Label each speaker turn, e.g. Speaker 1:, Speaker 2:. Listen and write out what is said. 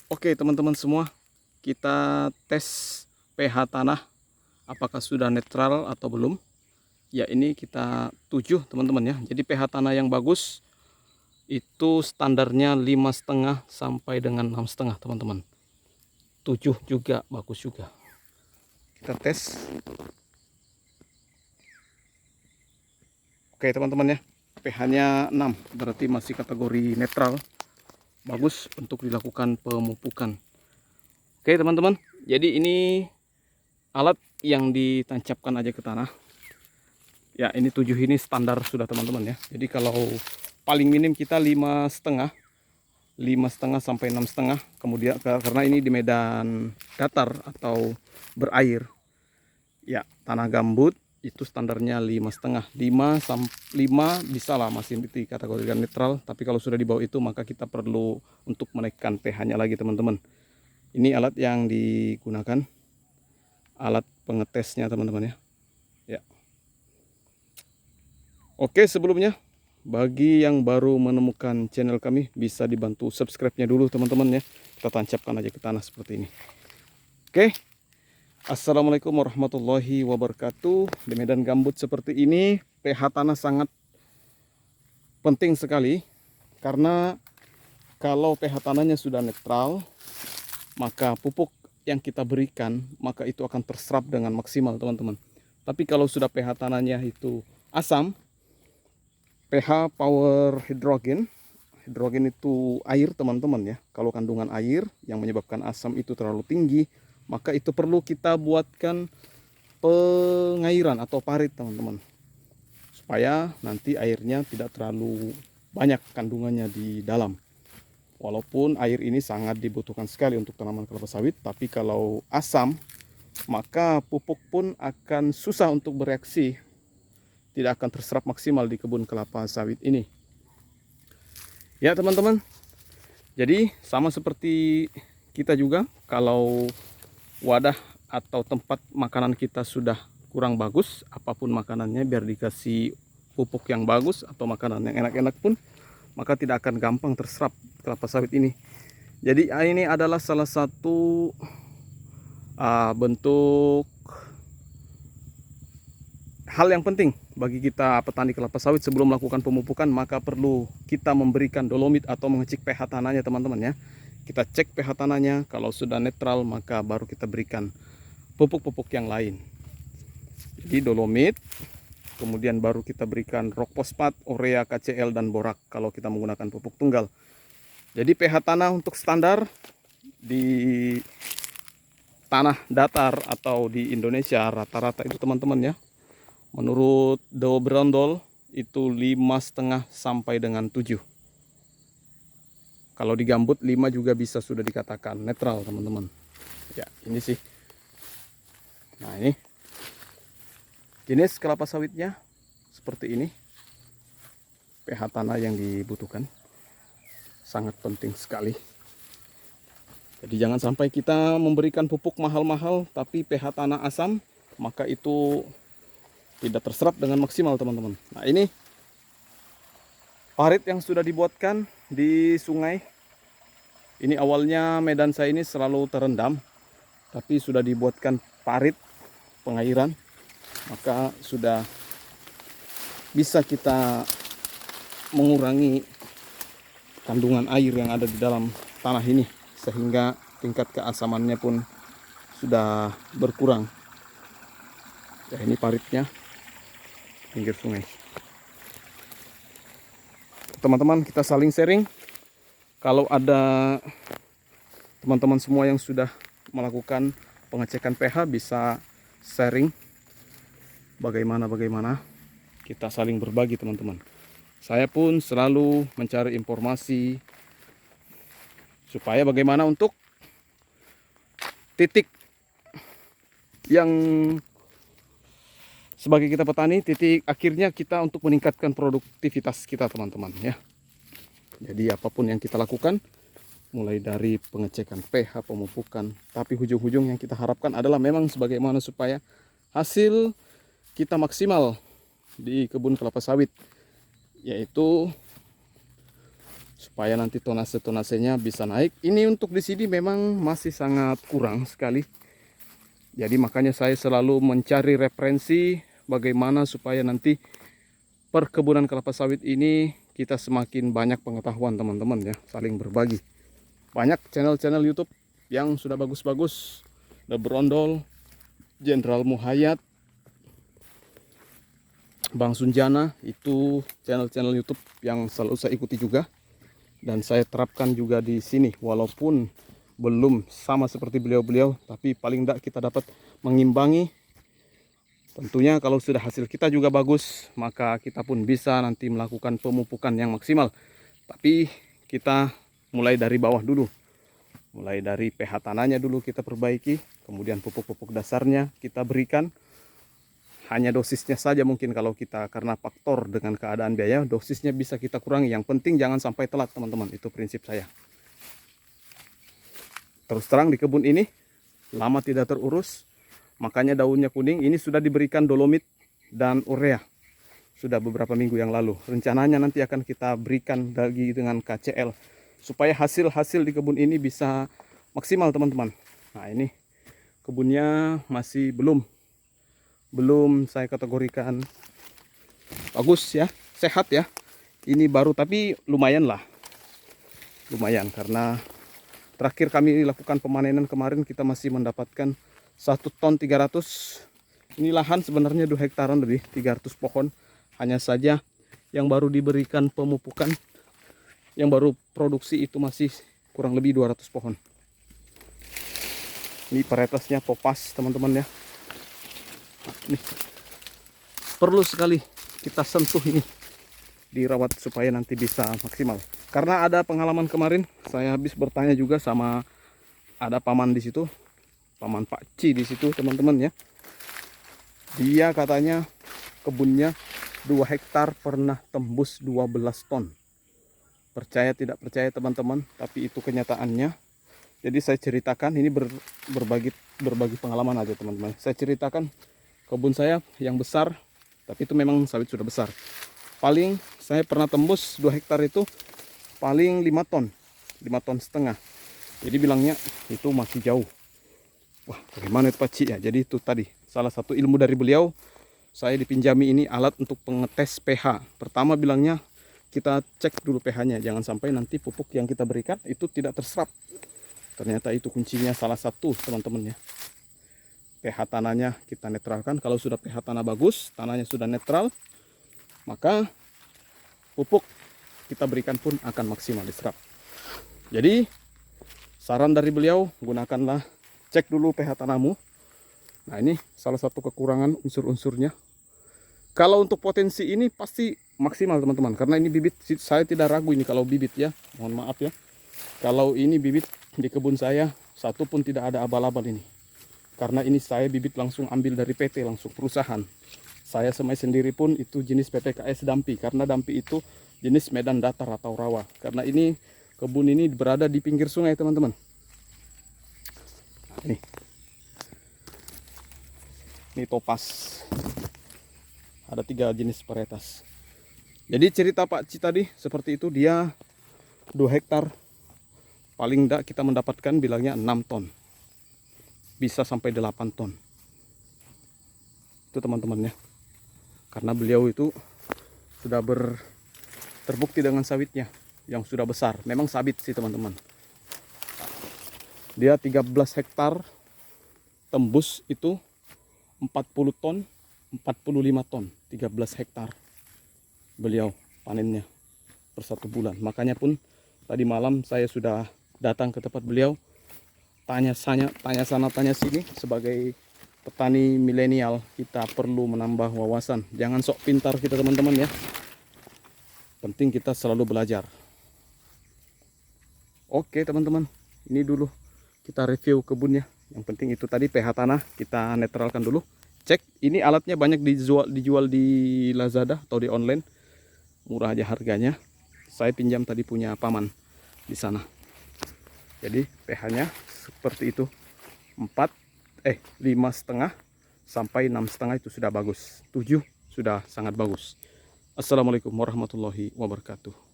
Speaker 1: Oke teman-teman semua, kita tes pH tanah apakah sudah netral atau belum. Ya ini kita 7 teman-teman ya. Jadi pH tanah yang bagus itu standarnya 5,5 sampai dengan 6,5 teman-teman. 7 juga bagus juga. Kita tes. Oke teman-teman ya, pH-nya 6 berarti masih kategori netral. Bagus untuk dilakukan pemupukan. Oke teman-teman, jadi ini alat yang ditancapkan aja ke tanah. Ya ini 7 ini standar sudah teman-teman ya. Jadi kalau paling minim kita 5,5 sampai 6,5. Kemudian karena ini di medan datar atau berair. Ya, tanah gambut itu standarnya 5,5. 5 bisa lah masih dikategorikan netral, tapi kalau sudah di bawah itu maka kita perlu untuk menaikkan pH-nya lagi teman-teman. Ini alat yang digunakan, alat pengetesnya teman-teman ya. Ya. Oke, sebelumnya bagi yang baru menemukan channel kami bisa dibantu subscribe-nya dulu teman-teman ya. Kita tancapkan aja ke tanah seperti ini. Oke. Assalamualaikum warahmatullahi wabarakatuh. Di medan gambut seperti ini pH tanah sangat penting sekali, karena kalau pH tanahnya sudah netral maka pupuk yang kita berikan maka itu akan terserap dengan maksimal teman-teman. Tapi kalau sudah pH tanahnya itu asam, pH power hidrogen itu air teman-teman ya. Kalau kandungan air yang menyebabkan asam itu terlalu tinggi, maka itu perlu kita buatkan pengairan atau parit teman-teman, supaya nanti airnya tidak terlalu banyak kandungannya di dalam. Walaupun air ini sangat dibutuhkan sekali untuk tanaman kelapa sawit, tapi kalau asam maka pupuk pun akan susah untuk bereaksi, tidak akan terserap maksimal di kebun kelapa sawit ini. Ya teman-teman, jadi sama seperti kita juga, kalau wadah atau tempat makanan kita sudah kurang bagus, apapun makanannya biar dikasih pupuk yang bagus atau makanan yang enak-enak pun, maka tidak akan gampang terserap kelapa sawit ini. Jadi ini adalah salah satu bentuk hal yang penting bagi kita petani kelapa sawit. Sebelum melakukan pemupukan maka perlu kita memberikan dolomit atau mengecek pH tanahnya teman-teman ya. Kita cek pH tanahnya, kalau sudah netral maka baru kita berikan pupuk-pupuk yang lain. Jadi dolomit, kemudian baru kita berikan rock fosfat, urea, KCl, dan borak kalau kita menggunakan pupuk tunggal. Jadi pH tanah untuk standar di tanah datar atau di Indonesia rata-rata itu teman-teman ya, menurut Do Brondol itu 5,5 sampai dengan 7. Kalau di gambut 5 juga bisa sudah dikatakan netral teman-teman. Ya ini sih. Nah ini jenis kelapa sawitnya seperti ini. pH tanah yang dibutuhkan sangat penting sekali. Jadi jangan sampai kita memberikan pupuk mahal-mahal tapi pH tanah asam, maka itu tidak terserap dengan maksimal teman-teman. Nah ini parit yang sudah dibuatkan di sungai. Ini awalnya medan saya ini selalu terendam, tapi sudah dibuatkan parit pengairan, maka sudah bisa kita mengurangi kandungan air yang ada di dalam tanah ini, sehingga tingkat keasamannya pun sudah berkurang. Ya ini paritnya pinggir sungai. Teman-teman kita saling sharing. Kalau ada teman-teman semua yang sudah melakukan pengecekan pH bisa sharing bagaimana kita saling berbagi teman-teman. Saya pun selalu mencari informasi supaya bagaimana untuk titik yang sebagai kita petani, titik akhirnya kita untuk meningkatkan produktivitas kita teman-teman ya. Jadi apapun yang kita lakukan, mulai dari pengecekan pH, pemupukan, tapi ujung-ujung yang kita harapkan adalah memang sebagaimana supaya hasil kita maksimal di kebun kelapa sawit, yaitu supaya nanti tonase-tonasenya bisa naik. Ini untuk di sini memang masih sangat kurang sekali. Jadi makanya saya selalu mencari referensi bagaimana supaya nanti perkebunan kelapa sawit ini kita semakin banyak pengetahuan teman-teman ya, saling berbagi. Banyak channel-channel YouTube yang sudah bagus-bagus, The Brondol, Jenderal Muhayat, Bang Sunjana, itu channel-channel YouTube yang selalu saya ikuti juga dan saya terapkan juga di sini. Walaupun belum sama seperti beliau-beliau, tapi paling tidak kita dapat mengimbangi. Tentunya kalau sudah hasil kita juga bagus, maka kita pun bisa nanti melakukan pemupukan yang maksimal. Tapi kita mulai dari bawah dulu. Mulai dari pH tanahnya dulu kita perbaiki, kemudian pupuk-pupuk dasarnya kita berikan. Hanya dosisnya saja mungkin kalau kita karena faktor dengan keadaan biaya, dosisnya bisa kita kurangi. Yang penting jangan sampai telat teman-teman, itu prinsip saya. Terus terang di kebun ini lama tidak terurus, makanya daunnya kuning. Ini sudah diberikan dolomit dan urea sudah beberapa minggu yang lalu. Rencananya nanti akan kita berikan lagi dengan KCL supaya hasil-hasil di kebun ini bisa maksimal teman-teman. Nah ini kebunnya masih belum saya kategorikan bagus ya, sehat ya. Ini baru tapi lumayan lah, lumayan karena terakhir kami lakukan pemanenan kemarin kita masih mendapatkan 1 ton 300. Ini lahan sebenarnya 2 hektaran lebih, 300 pohon. Hanya saja yang baru diberikan pemupukan, yang baru produksi itu masih kurang lebih 200 pohon. Ini varietasnya Topaz teman-teman ya. Nih, perlu sekali kita sentuh ini, dirawat supaya nanti bisa maksimal. Karena ada pengalaman kemarin, saya habis bertanya juga sama ada paman di situ, paman Pak Ci di situ teman-teman ya. Dia katanya kebunnya 2 hektar pernah tembus 12 ton. Percaya tidak percaya teman-teman, tapi itu kenyataannya. Jadi saya ceritakan ini berbagi pengalaman aja teman-teman. Saya ceritakan kebun saya yang besar, tapi itu memang sawit sudah besar. Paling saya pernah tembus 2 hektar itu paling 5 ton, 5 ton setengah. Jadi bilangnya itu masih jauh. Wah, bagaimana itu Pak Ci ya? Jadi itu tadi salah satu ilmu dari beliau. Saya dipinjami ini alat untuk pengetes pH. Pertama bilangnya kita cek dulu pH-nya, jangan sampai nanti pupuk yang kita berikan itu tidak terserap. Ternyata itu kuncinya salah satu teman-teman ya. pH tanahnya kita netralkan. Kalau sudah pH tanah bagus, tanahnya sudah netral, maka pupuk kita berikan pun akan maksimal diserap. Jadi saran dari beliau, gunakanlah, cek dulu pH tanahmu. Nah ini salah satu kekurangan unsur-unsurnya. Kalau untuk potensi ini pasti maksimal teman-teman, karena ini bibit, saya tidak ragu ini kalau bibit ya, mohon maaf ya. Kalau ini bibit di kebun saya, satu pun tidak ada abal-abal ini. Karena ini saya bibit langsung ambil dari PT, langsung perusahaan. Saya semai sendiri pun itu jenis PPKS Dampi. Karena Dampi itu jenis medan datar atau rawa. Karena ini kebun ini berada di pinggir sungai teman-teman. Nah, ini Topaz. Ada 3 jenis varietas. Jadi cerita Pak Ci tadi seperti itu, dia 2 hektar. Paling enggak kita mendapatkan bilangnya 6 ton. Bisa sampai 8 ton. Itu teman-teman ya. Karena beliau itu sudah terbukti dengan sawitnya yang sudah besar. Memang sabit sih teman-teman. Dia 13 hektar tembus itu 40 ton, 45 ton, 13 hektar. Beliau panennya per 1 bulan. Makanya pun tadi malam saya sudah datang ke tempat beliau. Tanya sana tanya sini. Sebagai petani milenial kita perlu menambah wawasan. Jangan sok pintar kita teman-teman ya. Penting kita selalu belajar. Oke teman-teman, ini dulu kita review kebunnya. Yang penting itu tadi pH tanah kita netralkan dulu. Cek, ini alatnya banyak dijual di Lazada atau di online. Murah aja harganya. Saya pinjam tadi punya paman di sana. Jadi pH-nya seperti itu, 5,5 sampai 6,5 itu sudah bagus, 7 sudah sangat bagus. Assalamualaikum warahmatullahi wabarakatuh.